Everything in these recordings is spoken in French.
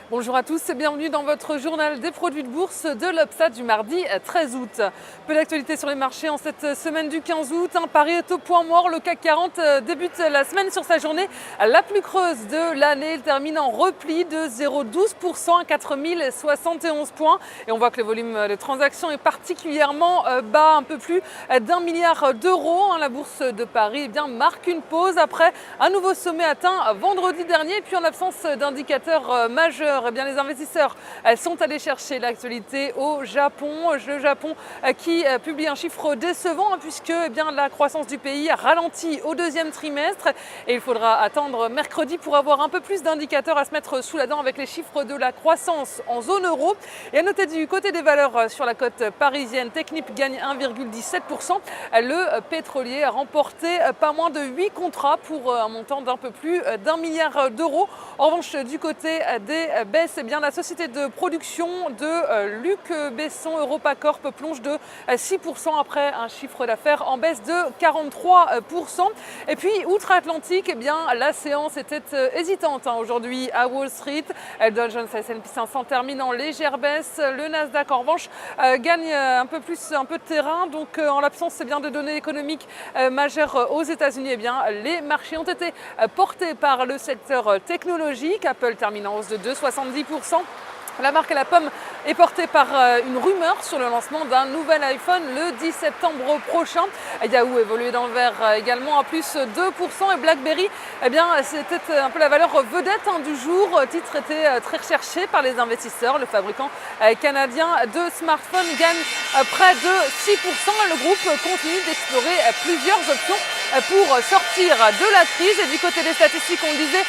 Bonjour à tous et bienvenue dans votre journal des produits de bourse de l'Obstat du mardi 13 août. Peu d'actualité sur les marchés en cette semaine du 15 août. Paris est au point mort. Le CAC 40 débute la semaine sur sa journée la plus creuse de l'année. Il termine en repli de 0,12% à 4071 points. Et on voit que le volume de transactions est particulièrement bas, un peu plus d'1 milliard d'euros. La bourse de Paris marque une pause après un nouveau sommet atteint vendredi dernier. Et puis en l'absence d'indicateurs majeurs, les investisseurs sont allés chercher l'actualité au Japon. Le Japon qui publie un chiffre décevant puisque la croissance du pays a ralenti au deuxième trimestre et il faudra attendre mercredi pour avoir un peu plus d'indicateurs à se mettre sous la dent avec les chiffres de la croissance en zone euro. Et à noter du côté des valeurs sur la côte parisienne, Technip gagne 1,17%. Le pétrolier a remporté pas moins de 8 contrats pour un montant d'un peu plus d'1 milliard d'euros. En revanche, du côté des baisses, la société de production de Luc Besson EuropaCorp plonge de 6% après un chiffre d'affaires en baisse de 43%. Et puis, outre-Atlantique, la séance était hésitante aujourd'hui à Wall Street. Dow Jones et S&P 500 terminent en légère baisse. Le Nasdaq, en revanche, gagne un peu de terrain. Donc, en l'absence de données économiques majeures aux États-Unis, les marchés ont été portés par le secteur technologique. Apple termine en hausse de 2,70%. La marque à la pomme est portée par une rumeur sur le lancement d'un nouvel iPhone le 10 septembre prochain. Yahoo évoluait dans le vert également à plus 2%. Et BlackBerry, c'était un peu la valeur vedette du jour. Le titre était très recherché par les investisseurs. Le fabricant canadien de smartphones gagne près de 6%. Le groupe continue d'explorer plusieurs options pour sortir de la crise. Et du côté des statistiques, on le disait,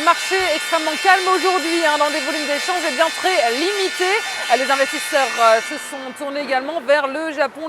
marché extrêmement calme aujourd'hui dans des volumes d'échanges très limités. Les investisseurs se sont tournés également vers le Japon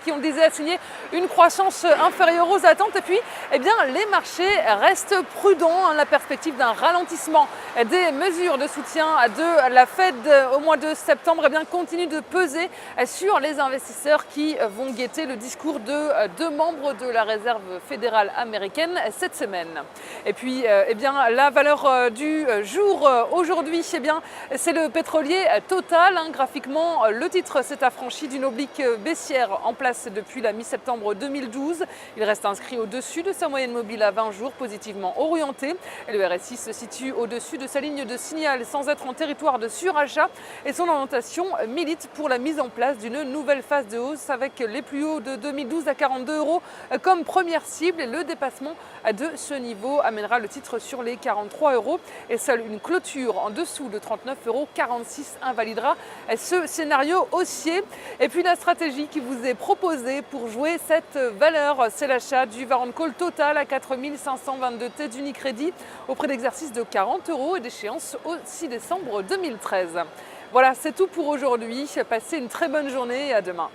qui, on le disait, a signé une croissance inférieure aux attentes. Et puis, les marchés restent prudents. La perspective d'un ralentissement des mesures de soutien de la Fed au mois de septembre continue de peser sur les investisseurs qui vont guetter le discours de deux membres de la Réserve fédérale américaine cette semaine. Et puis, la valeur du jour aujourd'hui, c'est le pétrolier Total. Graphiquement, le titre s'est affranchi d'une oblique baissière en place depuis la mi-septembre 2012. Il reste inscrit au-dessus de sa moyenne mobile à 20 jours, positivement orientée. Et le RSI se situe au-dessus de sa ligne de signal sans être en territoire de surachat. Et son orientation milite pour la mise en place d'une nouvelle phase de hausse avec les plus hauts de 2012 à 42 € comme première cible. Et le dépassement de ce niveau amènera le titre sur les 43 € et seule une clôture en dessous de 39,46 € invalidera ce scénario haussier. Et puis la stratégie qui vous est proposée pour jouer cette valeur, c'est l'achat du Warrant Call Total à 4522 T d'Unicredit au prix d'exercice de 40 € et d'échéance au 6 décembre 2013. Voilà, c'est tout pour aujourd'hui. Passez une très bonne journée et à demain.